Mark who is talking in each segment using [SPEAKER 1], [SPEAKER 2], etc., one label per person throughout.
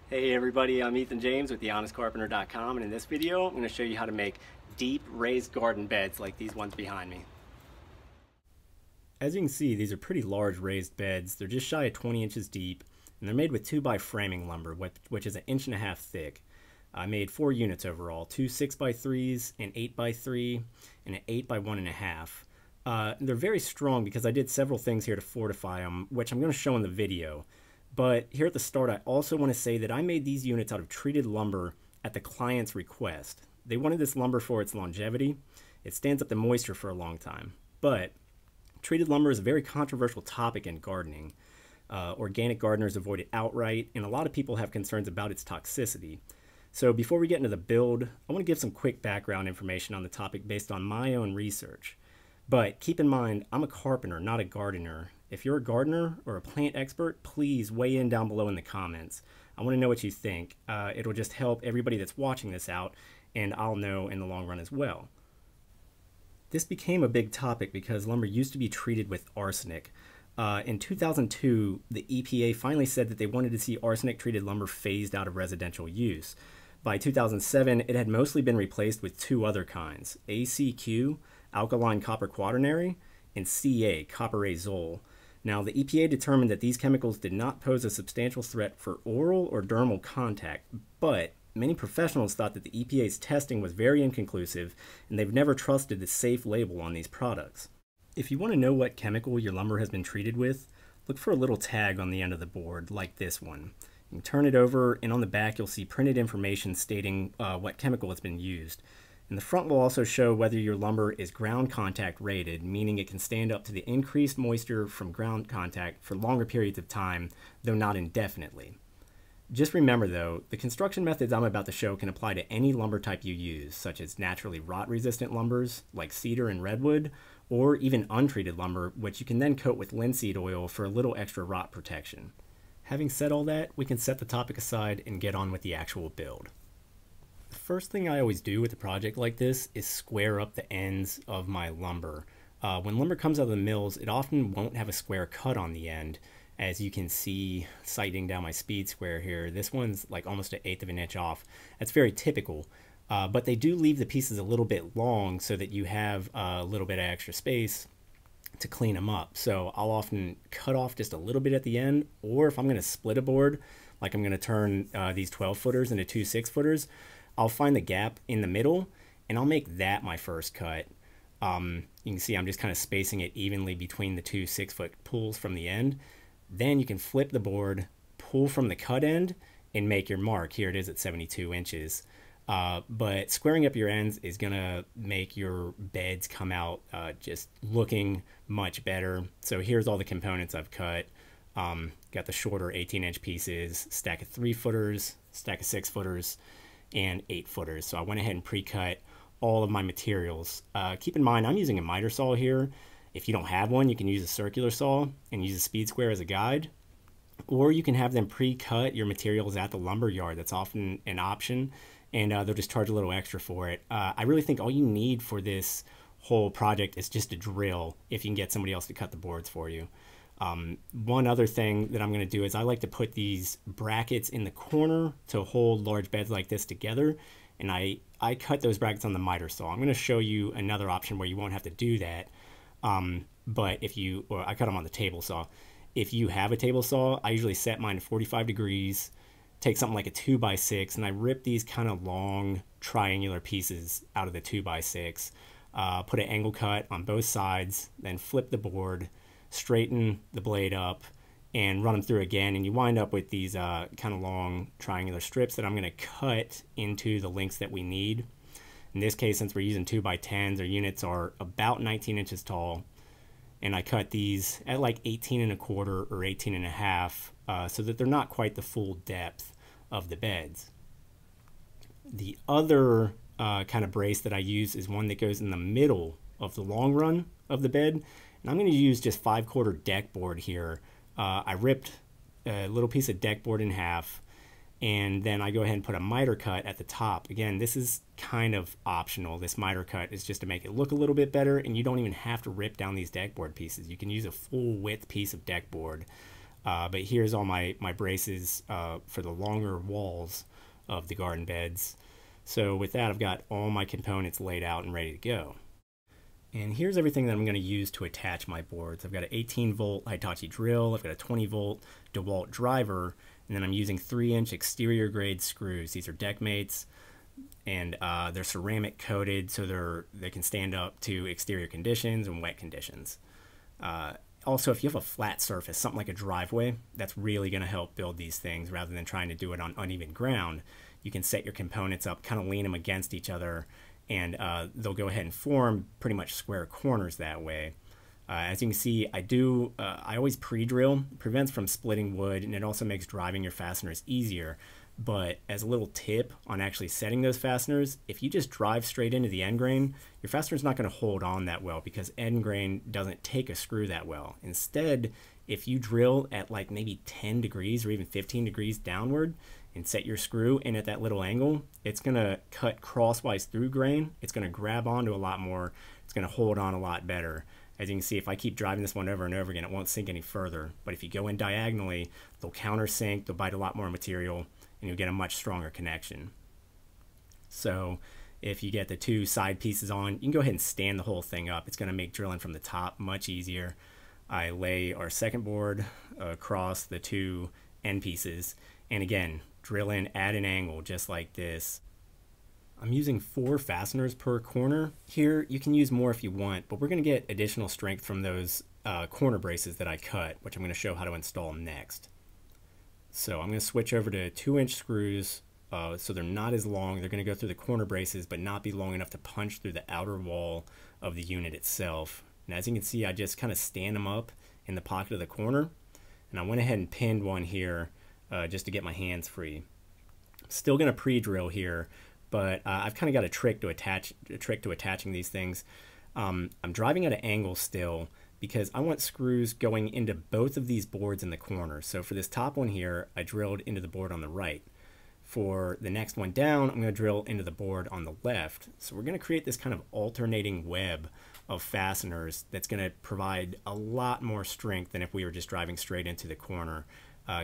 [SPEAKER 1] Hey everybody, I'm Ethan James with the honestcarpenter.com, and in this video I'm going to show you how to make deep raised garden beds like these ones behind me. As you can see, these are pretty large raised beds. They're just shy of 20 inches deep, and they're made with 2x framing lumber, which is 1.5 inches thick. I made 4 units overall, 2 6x3s, an 8x3, and an 8x1.5. They're very strong because I did several things here to fortify them, which I'm going to show in the video. But here at the start, I also want to say that I made these units out of treated lumber at the client's request. They wanted this lumber for its longevity. It stands up to moisture for a long time. But treated lumber is a very controversial topic in gardening. Organic gardeners avoid it outright, and a lot of people have concerns about its toxicity. So before we get into the build, I want to give some quick background information on the topic based on my own research. But keep in mind, I'm a carpenter, not a gardener. If you're a gardener or a plant expert, please weigh in down below in the comments. I want to know what you think. It'll just help everybody that's watching this out, and I'll know in the long run as well. This became a big topic because lumber used to be treated with arsenic. In 2002, the EPA finally said that they wanted to see arsenic-treated lumber phased out of residential use. By 2007, it had mostly been replaced with 2 other kinds, ACQ, alkaline copper quaternary, and CA, copper azole. Now, the EPA determined that these chemicals did not pose a substantial threat for oral or dermal contact, but many professionals thought that the EPA's testing was very inconclusive, and they've never trusted the safe label on these products. If you want to know what chemical your lumber has been treated with, look for a little tag on the end of the board, like this one. You can turn it over, and on the back you'll see printed information stating what chemical has been used. And the front will also show whether your lumber is ground contact rated, meaning it can stand up to the increased moisture from ground contact for longer periods of time, though not indefinitely. Just remember though, the construction methods I'm about to show can apply to any lumber type you use, such as naturally rot-resistant lumbers like cedar and redwood, or even untreated lumber, which you can then coat with linseed oil for a little extra rot protection. Having said all that, we can set the topic aside and get on with the actual build. The first thing I always do with a project like this is square up the ends of my lumber. When lumber comes out of the mills, it often won't have a square cut on the end. As you can see, sighting down my speed square here, this one's like almost 1/8 of an inch off. That's very typical, but they do leave the pieces a little bit long so that you have a little bit of extra space to clean them up. So I'll often cut off just a little bit at the end, or if I'm going to split a board, like I'm going to turn these 12-footers into 2 6-footers, I'll find the gap in the middle, and I'll make that my first cut. You can see I'm just kind of spacing it evenly between the 2 6-foot pulls from the end. Then you can flip the board, pull from the cut end, and make your mark. Here it is at 72 inches. But squaring up your ends is going to make your beds come out just looking much better. So here's all the components I've cut. Got the shorter 18-inch pieces, stack of 3-footers, stack of 6-footers, and 8-footers. So I went ahead and pre-cut all of my materials. Keep in mind, I'm using a miter saw here. If you don't have one, you can use a circular saw and use a speed square as a guide. Or you can have them pre-cut your materials at the lumber yard. That's often an option, and they'll just charge a little extra for it. I really think all you need for this whole project is just a drill if you can get somebody else to cut the boards for you. One other thing that I'm going to do is I like to put these brackets in the corner to hold large beds like this together, and I cut those brackets on the miter saw. I'm going to show you another option where you won't have to do that, but I cut them on the table saw. If you have a table saw, I usually set mine to 45 degrees, take something like a 2x6, and I rip these kind of long triangular pieces out of the 2x6, put an angle cut on both sides, then flip the board, straighten the blade up, and run them through again, and you wind up with these kind of long triangular strips that I'm going to cut into the lengths that we need. In this case, since we're using 2x10s, our units are about 19 inches tall, and I cut these at like 18.25 or 18.5 so that they're not quite the full depth of the beds. The other kind of brace that I use is one that goes in the middle of the long run of the bed, and I'm going to use just 5/4 deck board here. I ripped a little piece of deck board in half, and then I go ahead and put a miter cut at the top. Again, this is kind of optional. This miter cut is just to make it look a little bit better, and you don't even have to rip down these deck board pieces. You can use a full width piece of deck board But here's all my braces for the longer walls of the garden beds. So with that, I've got all my components laid out and ready to go. And here's everything that I'm going to use to attach my boards. I've got an 18-volt Hitachi drill, I've got a 20-volt Dewalt driver, and then I'm using 3-inch exterior grade screws. These are deck mates, and they're ceramic coated, so they can stand up to exterior conditions and wet conditions. Also, if you have a flat surface, something like a driveway, that's really going to help build these things rather than trying to do it on uneven ground. You can set your components up, kind of lean them against each other, and they'll go ahead and form pretty much square corners that way. As you can see, I always pre-drill. It prevents from splitting wood, and it also makes driving your fasteners easier. But as a little tip on actually setting those fasteners, if you just drive straight into the end grain, your fastener's not going to hold on that well because end grain doesn't take a screw that well. Instead, if you drill at like maybe 10 degrees or even 15 degrees downward and set your screw in at that little angle, it's going to cut crosswise through grain. It's going to grab onto a lot more. It's going to hold on a lot better. As you can see, if I keep driving this one over and over again, it won't sink any further. But if you go in diagonally, they'll countersink, they'll bite a lot more material, and you'll get a much stronger connection. So if you get the two side pieces on, you can go ahead and stand the whole thing up. It's going to make drilling from the top much easier. I lay our second board across the two end pieces, and again, drill in at an angle just like this. I'm using 4 fasteners per corner. Here, you can use more if you want, but we're going to get additional strength from those corner braces that I cut, which I'm going to show how to install next. So I'm going to switch over to 2-inch screws, so they're not as long. They're going to go through the corner braces, but not be long enough to punch through the outer wall of the unit itself. And as you can see, I just kind of stand them up in the pocket of the corner, and I went ahead and pinned one here just to get my hands free. I'm still going to pre-drill here, but I've kind of got a trick to attaching these things. I'm driving at an angle still because I want screws going into both of these boards in the corner. So for this top one here, I drilled into the board on the right. For the next one down, I'm going to drill into the board on the left. So we're going to create this kind of alternating web of fasteners that's going to provide a lot more strength than if we were just driving straight into the corner.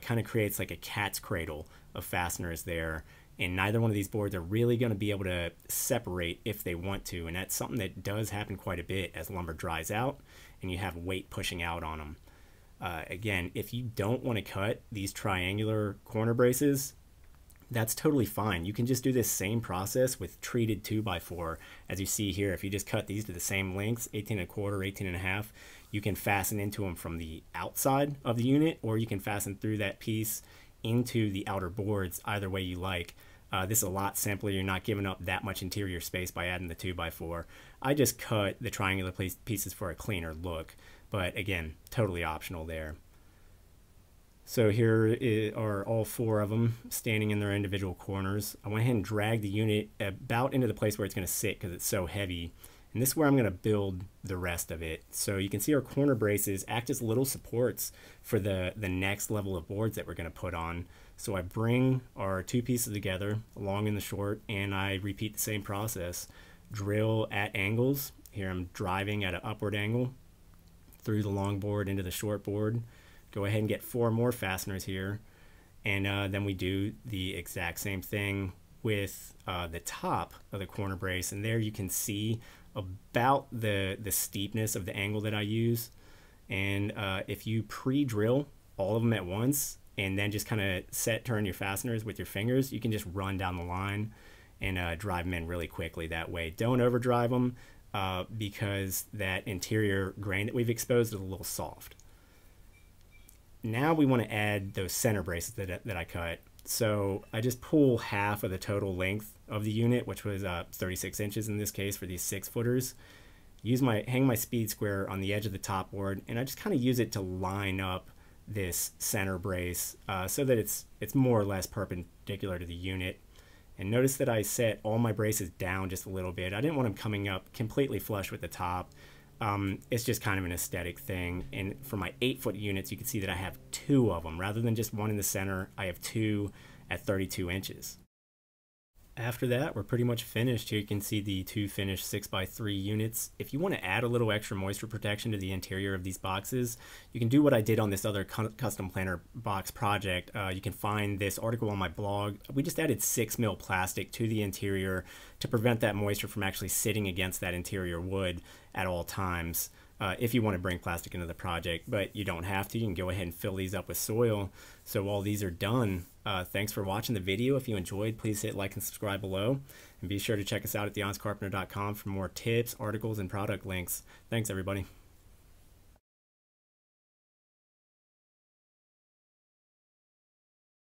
[SPEAKER 1] Kind of creates like a cat's cradle of fasteners there. And neither one of these boards are really going to be able to separate if they want to. And that's something that does happen quite a bit as lumber dries out and you have weight pushing out on them. Again, if you don't want to cut these triangular corner braces, that's totally fine. You can just do this same process with treated 2x4. As you see here, if you just cut these to the same lengths, 18 1/4, 18 1/2, you can fasten into them from the outside of the unit, or you can fasten through that piece into the outer boards, either way you like. This is a lot simpler. You're not giving up that much interior space by adding the 2x4. I just cut the triangular pieces for a cleaner look, but again, totally optional there. So here are all 4 of them standing in their individual corners. I went ahead and dragged the unit about into the place where it's going to sit because it's so heavy. And this is where I'm going to build the rest of it. So you can see our corner braces act as little supports for the next level of boards that we're going to put on. So I bring our 2 pieces together, the long and the short, and I repeat the same process. Drill at angles. Here I'm driving at an upward angle through the long board into the short board. Go ahead and get 4 more fasteners here. And then we do the exact same thing with the top of the corner brace. And there you can see about the steepness of the angle that I use. And if you pre-drill all of them at once and then just kind of turn your fasteners with your fingers, you can just run down the line and drive them in really quickly that way. Don't overdrive them because that interior grain that we've exposed is a little soft. Now we want to add those center braces that I cut. So I just pull half of the total length of the unit, which was 36 inches in this case for these 6-footers. Hang my speed square on the edge of the top board, and I just kind of use it to line up this center brace so that it's more or less perpendicular to the unit. And notice that I set all my braces down just a little bit. I didn't want them coming up completely flush with the top. It's just kind of an aesthetic thing. And for my 8-foot units, you can see that I have 2 of them. Rather than just one in the center, I have 2 at 32 inches. After that, we're pretty much finished. Here you can see the two finished 6x3 units. If you want to add a little extra moisture protection to the interior of these boxes, you can do what I did on this other custom planter box project. You can find this article on my blog. We just added 6mm plastic to the interior to prevent that moisture from actually sitting against that interior wood at all times. If you want to bring plastic into the project, but you don't have to. You can go ahead and fill these up with soil. So while these are done, thanks for watching the video. If you enjoyed, please hit like and subscribe below. And be sure to check us out at thehonestcarpenter.com for more tips, articles, and product links. Thanks, everybody.